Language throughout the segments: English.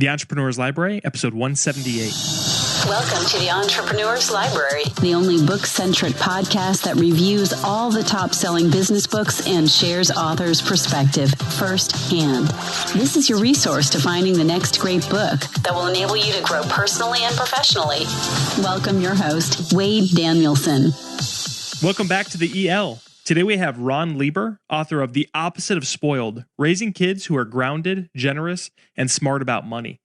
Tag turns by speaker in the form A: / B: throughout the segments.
A: The Entrepreneur's Library, episode 178.
B: Welcome to the Entrepreneur's Library, the only book-centric podcast that reviews all the top-selling business books and shares authors' perspective firsthand. This is your resource to finding the next great book that will enable you to grow personally and professionally. Welcome your host, Wade Danielson.
A: Welcome back to the EL. Today we have Ron Lieber, author of The Opposite of Spoiled, Raising Kids Who Are Grounded, Generous, and Smart About Money.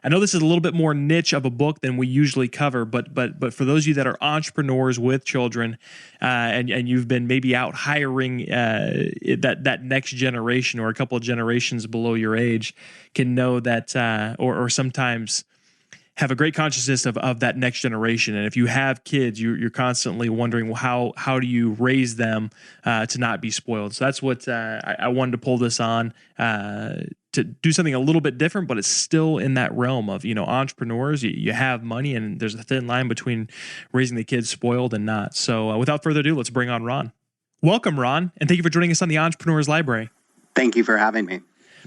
A: I know this is a little bit more niche of a book than we usually cover, but for those of you that are entrepreneurs with children, and you've been maybe out hiring that next generation or a couple of generations below your age, can know that or sometimes have a great consciousness of that next generation. And if you have kids, you're constantly wondering, well, how do you raise them to not be spoiled? So that's what I wanted to pull this on to do something a little bit different, but it's still in that realm of, entrepreneurs. You have money, and there's a thin line between raising the kids spoiled and not. So without further ado, let's bring on Ron. Welcome, Ron, and thank you for joining us on the Entrepreneur's Library.
C: Thank you for having me.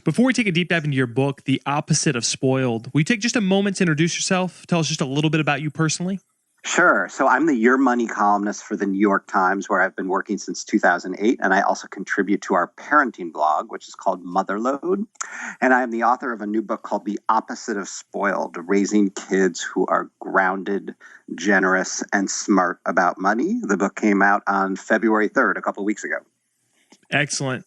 A: Before we take a deep dive into your book, The Opposite of Spoiled, will you take just a moment to introduce yourself? Tell us just a little bit about you personally.
C: Sure. So I'm the Your Money columnist for the New York Times, where I've been working since 2008. And I also contribute to our parenting blog, which is called Motherload. And I am the author of a new book called The Opposite of Spoiled, Raising Kids Who Are Grounded, Generous, and Smart About Money. The book came out on February 3rd, a couple of weeks ago.
A: Excellent.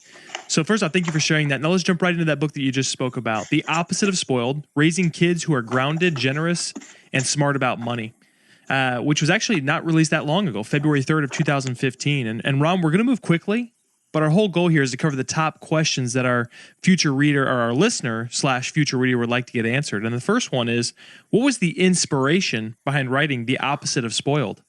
A: So first off, thank you for sharing that. Now let's jump right into that book that you just spoke about, The Opposite of Spoiled, Raising Kids Who Are Grounded, Generous, and Smart About Money, which was actually not released that long ago, February 3rd of 2015. And Ron, we're going to move quickly, but our whole goal here is to cover the top questions that our future reader or our listener/future reader would like to get answered. And the first one is, what was the inspiration behind writing The Opposite of Spoiled?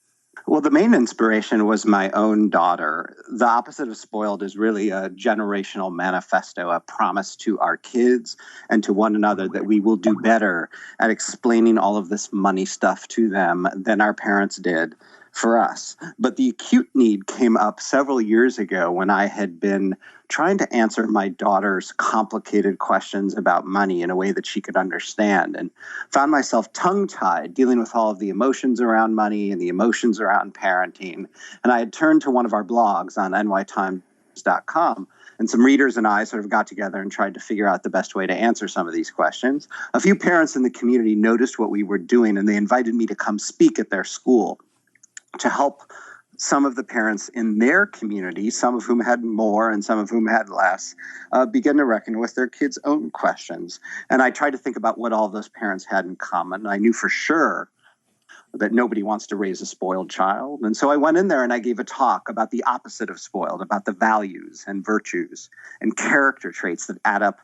C: Well, the main inspiration was my own daughter. The Opposite of Spoiled is really a generational manifesto, a promise to our kids and to one another that we will do better at explaining all of this money stuff to them than our parents did for us. But the acute need came up several years ago when I had been trying to answer my daughter's complicated questions about money in a way that she could understand, and found myself tongue-tied dealing with all of the emotions around money and the emotions around parenting. And I had turned to one of our blogs on nytimes.com, and some readers and I sort of got together and tried to figure out the best way to answer some of these questions. A few parents in the community noticed what we were doing, and they invited me to come speak at their school to help some of the parents in their community, some of whom had more and some of whom had less, begin to reckon with their kids' own questions. And I tried to think about what all those parents had in common. I knew for sure that nobody wants to raise a spoiled child. And so I went in there and I gave a talk about the opposite of spoiled, about the values and virtues and character traits that add up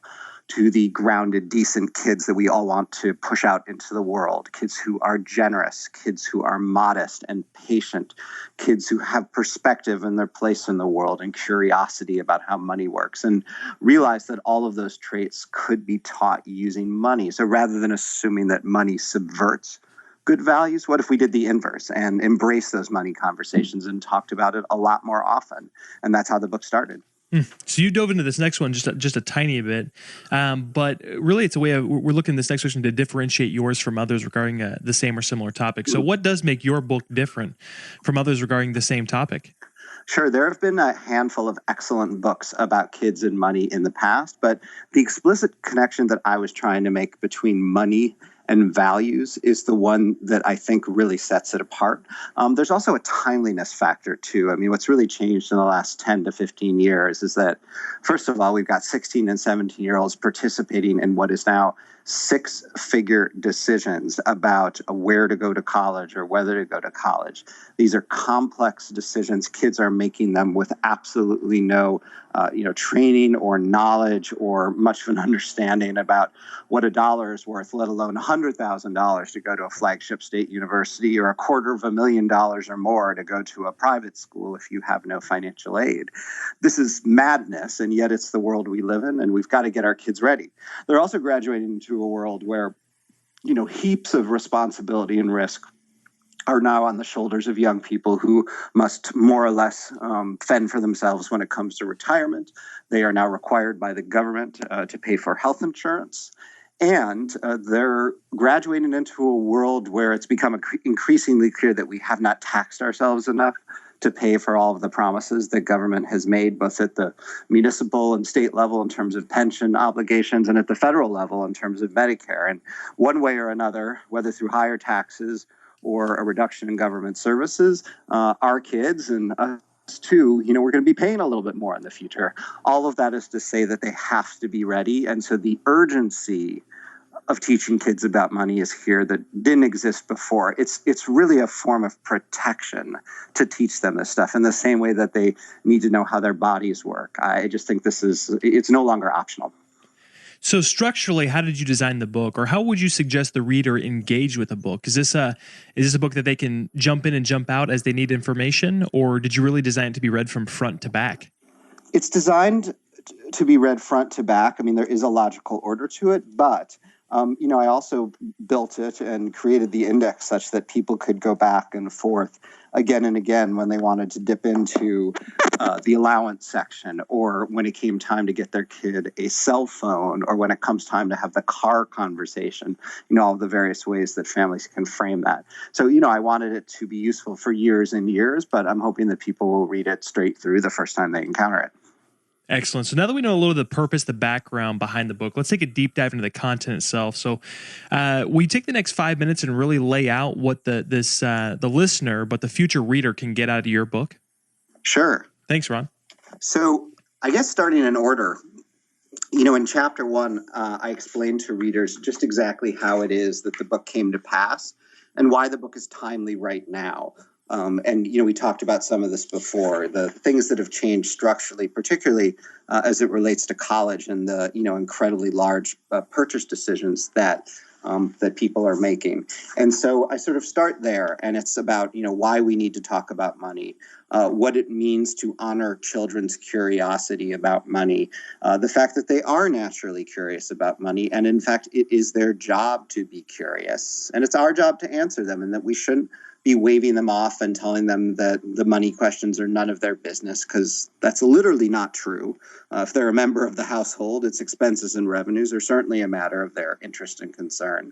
C: to the grounded, decent kids that we all want to push out into the world. Kids who are generous, kids who are modest and patient, kids who have perspective in their place in the world and curiosity about how money works, and realize that all of those traits could be taught using money. So rather than assuming that money subverts good values, what if we did the inverse and embraced those money conversations and talked about it a lot more often? And that's how the book started.
A: So you dove into this next one just a tiny bit, but really it's a way we're looking at this next question to differentiate yours from others regarding the same or similar topic. So what does make your book different from others regarding the same topic?
C: Sure. There have been a handful of excellent books about kids and money in the past, but the explicit connection that I was trying to make between money and values is the one that I think really sets it apart. There's also a timeliness factor, too. I mean, what's really changed in the last 10 to 15 years is that, first of all, we've got 16 and 17-year-olds participating in what is now six-figure decisions about where to go to college or whether to go to college. These are complex decisions. Kids are making them with absolutely no training or knowledge or much of an understanding about what a dollar is worth, let alone $100,000 to go to a flagship state university or $250,000 or more to go to a private school if you have no financial aid. This is madness, and yet it's the world we live in, and we've got to get our kids ready. They're also graduating into a world where, heaps of responsibility and risk are now on the shoulders of young people who must more or less fend for themselves when it comes to retirement. They are now required by the government to pay for health insurance. And they're graduating into a world where it's become increasingly clear that we have not taxed ourselves enough to pay for all of the promises that government has made, both at the municipal and state level in terms of pension obligations and at the federal level in terms of Medicare. And one way or another, whether through higher taxes or a reduction in government services, our kids and us too, we're going to be paying a little bit more in the future. All of that is to say that they have to be ready. And so the urgency of teaching kids about money is here that didn't exist before. It's really a form of protection to teach them this stuff in the same way that they need to know how their bodies work. I just think it's no longer optional.
A: So structurally, how did you design the book, or how would you suggest the reader engage with the book? Is this a book that they can jump in and jump out as they need information, or did you really design it to be read from front to back?
C: It's designed to be read front to back. I mean, there is a logical order to it, but I also built it and created the index such that people could go back and forth again and again when they wanted to dip into the allowance section, or when it came time to get their kid a cell phone, or when it comes time to have the car conversation, all the various ways that families can frame that. So, I wanted it to be useful for years and years, but I'm hoping that people will read it straight through the first time they encounter it.
A: Excellent. So now that we know a little of the purpose, the background behind the book, let's take a deep dive into the content itself. So we take the next 5 minutes and really lay out what the listener, but the future reader can get out of your book.
C: Sure.
A: Thanks, Ron.
C: So I guess starting in order, in chapter 1, I explained to readers just exactly how it is that the book came to pass and why the book is timely right now. We talked about some of this before, the things that have changed structurally, particularly as it relates to college and the, incredibly large purchase decisions that people are making. And so I sort of start there, and it's about, why we need to talk about money, what it means to honor children's curiosity about money, the fact that they are naturally curious about money, and in fact, it is their job to be curious, and it's our job to answer them, and that we shouldn't be waving them off and telling them that the money questions are none of their business, because that's literally not true. If they're a member of the household, its expenses and revenues are certainly a matter of their interest and concern.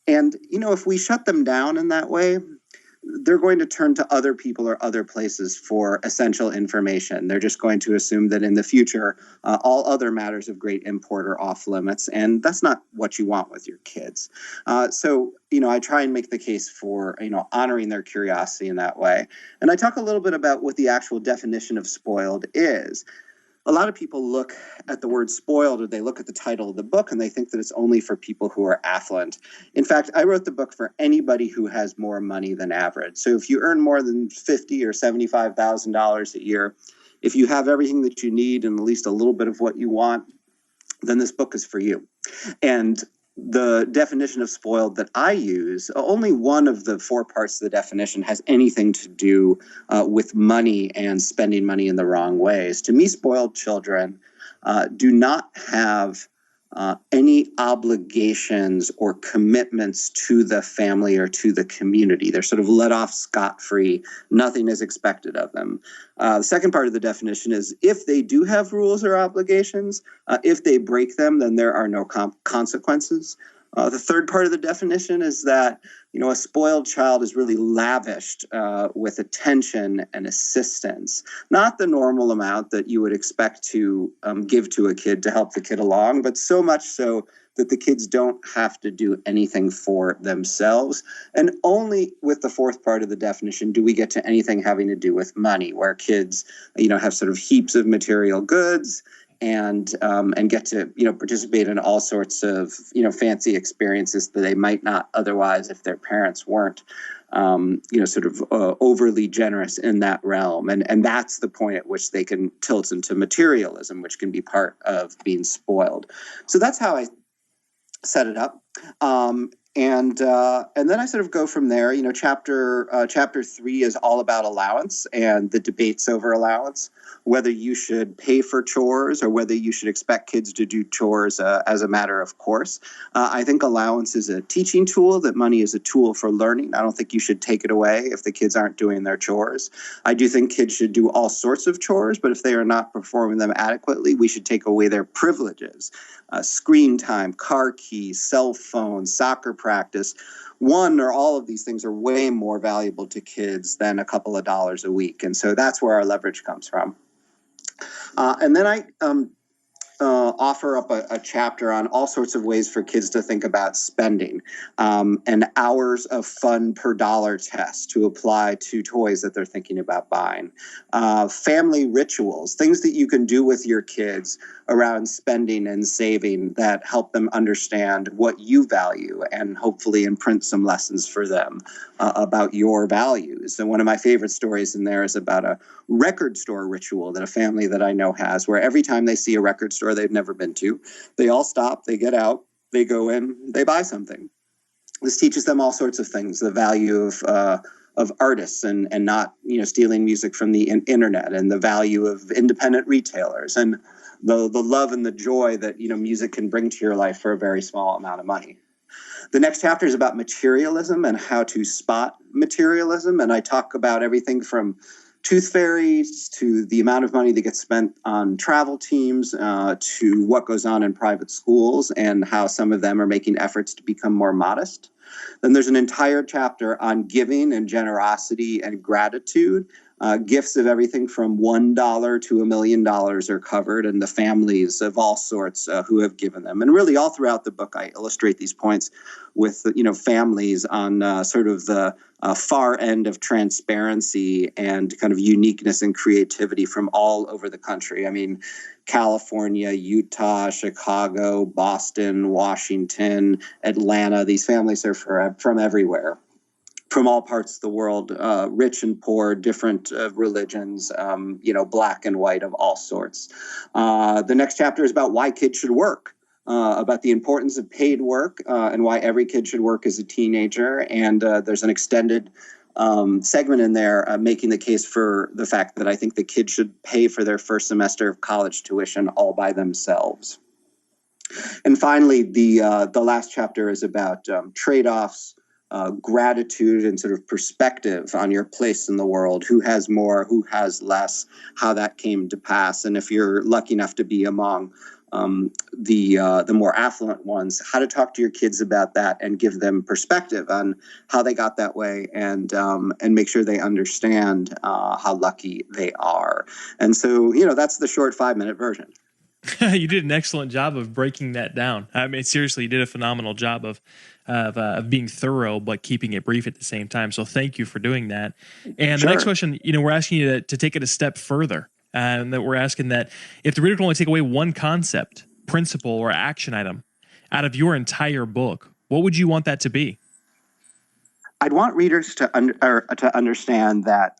C: And, if we shut them down in that way, they're going to turn to other people or other places for essential information. They're just going to assume that in the future, all other matters of great import are off limits. And that's not what you want with your kids. So I try and make the case for, honoring their curiosity in that way. And I talk a little bit about what the actual definition of spoiled is. A lot of people look at the word spoiled, or they look at the title of the book, and they think that it's only for people who are affluent. In fact, I wrote the book for anybody who has more money than average. So if you earn more than $50,000 or $75,000 a year, if you have everything that you need and at least a little bit of what you want, then this book is for you. And the definition of spoiled that I use, only one of the 4 parts of the definition has anything to do with money and spending money in the wrong ways. To me, spoiled children do not have any obligations or commitments to the family or to the community. They're sort of let off scot-free. Nothing is expected of them. The second part of the definition is if they do have rules or obligations, if they break them, then there are no consequences. The third part of the definition is that, a spoiled child is really lavished with attention and assistance, not the normal amount that you would expect to give to a kid to help the kid along, but so much so that the kids don't have to do anything for themselves. And only with the fourth part of the definition do we get to anything having to do with money, where kids, have sort of heaps of material goods and get to, participate in all sorts of, fancy experiences that they might not otherwise if their parents weren't, overly generous in that realm. And that's the point at which they can tilt into materialism, which can be part of being spoiled. So that's how I set it up. And then I sort of go from there. Chapter 3 is all about allowance and the debates over allowance, whether you should pay for chores or whether you should expect kids to do chores as a matter of course. I think allowance is a teaching tool, that money is a tool for learning. I don't think you should take it away if the kids aren't doing their chores. I do think kids should do all sorts of chores, but if they are not performing them adequately, we should take away their privileges. Screen time, car keys, cell phones, soccer practice. One or all of these things are way more valuable to kids than a couple of dollars a week. And so that's where our leverage comes from. And then I offer up a chapter on all sorts of ways for kids to think about spending, and hours of fun per dollar test to apply to toys that they're thinking about buying. Family rituals, things that you can do with your kids around spending and saving that help them understand what you value and hopefully imprint some lessons for them about your values. And one of my favorite stories in there is about a record store ritual that a family that I know has, where every time they see a record store they've never been to, they all stop, they get out, they go in, they buy something. This teaches them all sorts of things, the value of artists and not stealing music from the internet, and the value of independent retailers, and the love and the joy that music can bring to your life for a very small amount of money. The next chapter is about materialism and how to spot materialism, and I talk about everything from tooth fairies to the amount of money that gets spent on travel teams, to what goes on in private schools and how some of them are making efforts to become more modest. Then there's an entire chapter on giving and generosity and gratitude. Gifts of everything from $1 to $1 million are covered, and the families of all sorts who have given them. And really, all throughout the book, I illustrate these points with families on sort of the far end of transparency and kind of uniqueness and creativity from all over the country. I mean, California, Utah, Chicago, Boston, Washington, Atlanta. These families are from everywhere, from all parts of the world, rich and poor, different religions, black and white, of all sorts. The next chapter is about why kids should work, about the importance of paid work, and why every kid should work as a teenager. And there's an extended segment in there making the case for the fact that I think the kids should pay for their first semester of college tuition all by themselves. And finally, the last chapter is about trade-offs, gratitude, and sort of perspective on your place in the world. Who has more, who has less, how that came to pass. And if you're lucky enough to be among the more affluent ones, how to talk to your kids about that and give them perspective on how they got that way, and make sure they understand how lucky they are. And so, that's the short 5-minute version.
A: You did an excellent job of breaking that down. I mean, seriously, you did a phenomenal job of being thorough, but keeping it brief at the same time. So thank you for doing that. And
C: Sure.
A: The next question, we're asking you to take it a step further. And that we're asking that if the reader can only take away one concept, principle, or action item out of your entire book, what would you want that to be?
C: I'd want readers to understand that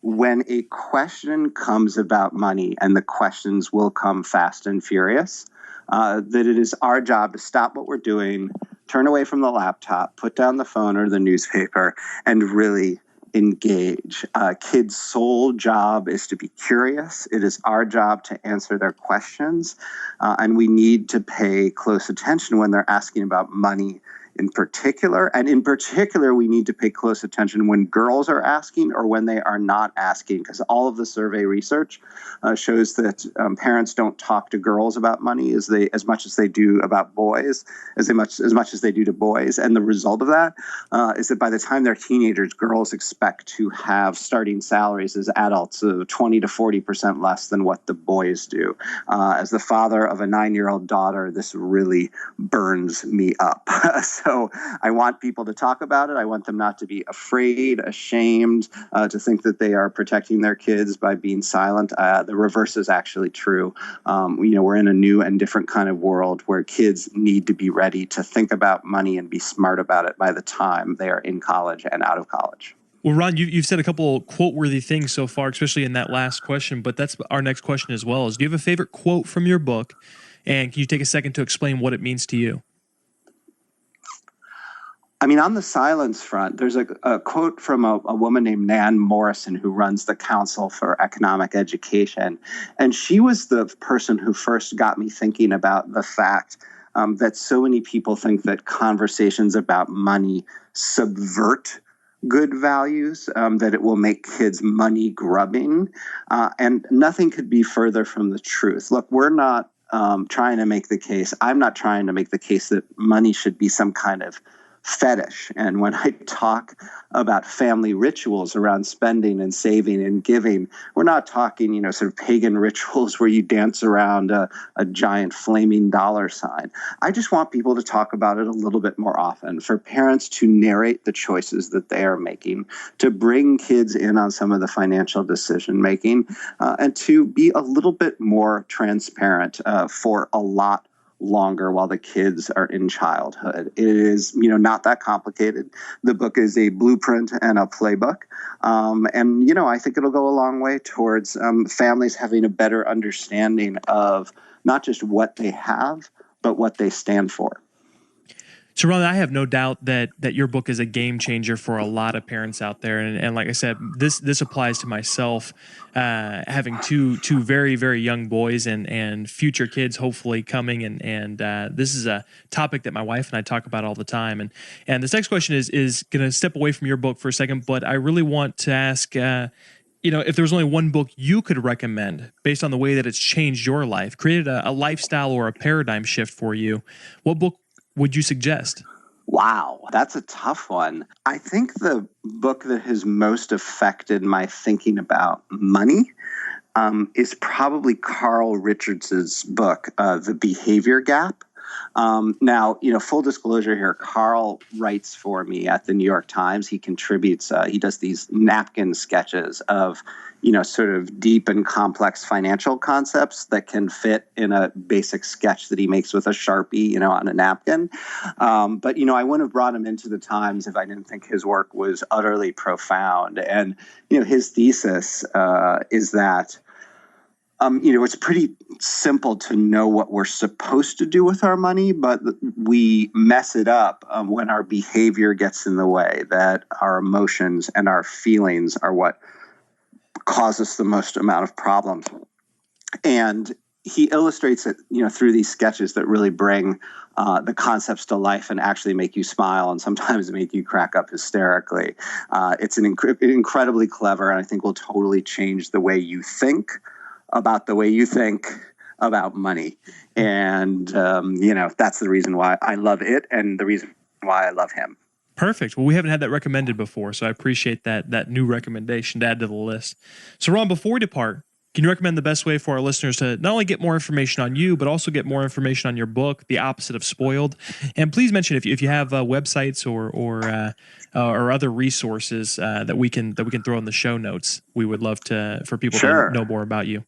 C: when a question comes about money, and the questions will come fast and furious, that it is our job to stop what we're doing, turn away from the laptop, put down the phone or the newspaper, and really engage. Kids' sole job is to be curious. It is our job to answer their questions, and we need to pay close attention when they're asking about money in particular. And in particular, we need to pay close attention when girls are asking or when they are not asking, because all of the survey research shows that parents don't talk to girls about money as much as they do about boys, as much as they do to boys. And the result of that is that by the time they're teenagers, girls expect to have starting salaries as adults of 20 to 40% less than what the boys do. As the father of a 9-year-old daughter, this really burns me up. So I want people to talk about it. I want them not to be afraid, ashamed, to think that they are protecting their kids by being silent. The reverse is actually true. We're in a new and different kind of world where kids need to be ready to think about money and be smart about it by the time they are in college and out of college.
A: Well, Ron, you've said a couple quote-worthy things so far, especially in that last question, but that's our next question as well. Do you have a favorite quote from your book, and can you take a second to explain what it means to you?
C: I mean, on the silence front, there's a quote from a woman named Nan Morrison, who runs the Council for Economic Education. And she was the person who first got me thinking about the fact that so many people think that conversations about money subvert good values, that it will make kids money grubbing. And nothing could be further from the truth. Look, we're not trying to make the case. I'm not trying to make the case that money should be some kind of fetish. And when I talk about family rituals around spending and saving and giving, we're not talking, sort of pagan rituals where you dance around a giant flaming dollar sign. I just want people to talk about it a little bit more often, for parents to narrate the choices that they are making, to bring kids in on some of the financial decision making, and to be a little bit more transparent for a lot longer while the kids are in childhood. It is, not that complicated. The book is a blueprint and a playbook. And I think it'll go a long way towards families having a better understanding of not just what they have, but what they stand for.
A: So, Ron, I have no doubt that your book is a game changer for a lot of parents out there. And like I said, this applies to myself, having two very, very young boys and future kids hopefully coming. And this is a topic that my wife and I talk about all the time. And this next question is going to step away from your book for a second, but I really want to ask, if there was only one book you could recommend based on the way that it's changed your life, created a lifestyle or a paradigm shift for you, what book would you suggest?
C: Wow, that's a tough one. I think the book that has most affected my thinking about money is probably Carl Richards's book, The Behavior Gap. Now, full disclosure here, Carl writes for me at the New York Times. He contributes, he does these napkin sketches of, sort of deep and complex financial concepts that can fit in a basic sketch that he makes with a Sharpie, on a napkin. But I wouldn't have brought him into the Times if I didn't think his work was utterly profound. And, his thesis is that it's pretty simple to know what we're supposed to do with our money, but we mess it up when our behavior gets in the way, that our emotions and our feelings are what cause us the most amount of problems. And he illustrates it, through these sketches that really bring the concepts to life and actually make you smile and sometimes make you crack up hysterically. It's incredibly clever, and I think will totally change the way you think about the way you think about money. And, that's the reason why I love it and the reason why I love him.
A: Perfect. Well, we haven't had that recommended before, so I appreciate that new recommendation to add to the list. So, Ron, before we depart, can you recommend the best way for our listeners to not only get more information on you, but also get more information on your book, The Opposite of Spoiled? And please mention if you have websites or other resources that we can throw in the show notes. We would love for people to know more about you.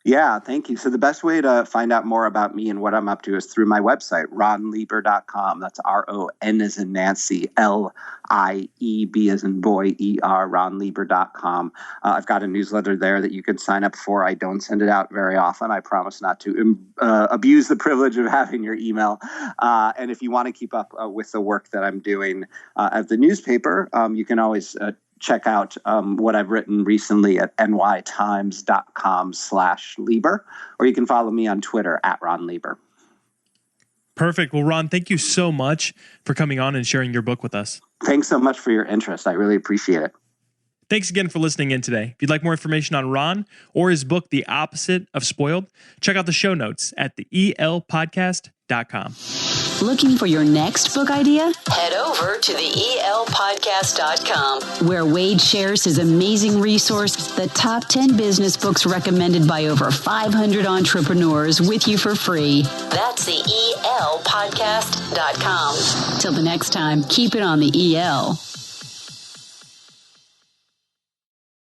C: Yeah, thank you. So the best way to find out more about me and what I'm up to is through my website, ronlieber.com. That's RON as in Nancy, LIEB as in boy, ER, ronlieber.com. I've got a newsletter there that you can sign up for. I don't send it out very often. I promise not to abuse the privilege of having your email. And if you want to keep up with the work that I'm doing at the newspaper, you can always check out what I've written recently at nytimes.com/Lieber, or you can follow me on Twitter at Ron Lieber.
A: Perfect. Well, Ron, thank you so much for coming on and sharing your book with us.
C: Thanks so much for your interest. I really appreciate it.
A: Thanks again for listening in today. If you'd like more information on Ron or his book, The Opposite of Spoiled, check out the show notes at theelpodcast.com.
B: Looking for your next book idea? Head over to theelpodcast.com, where Wade shares his amazing resource, the top 10 business books recommended by over 500 entrepreneurs, with you for free. That's theelpodcast.com. Till the next time, keep it on the EL.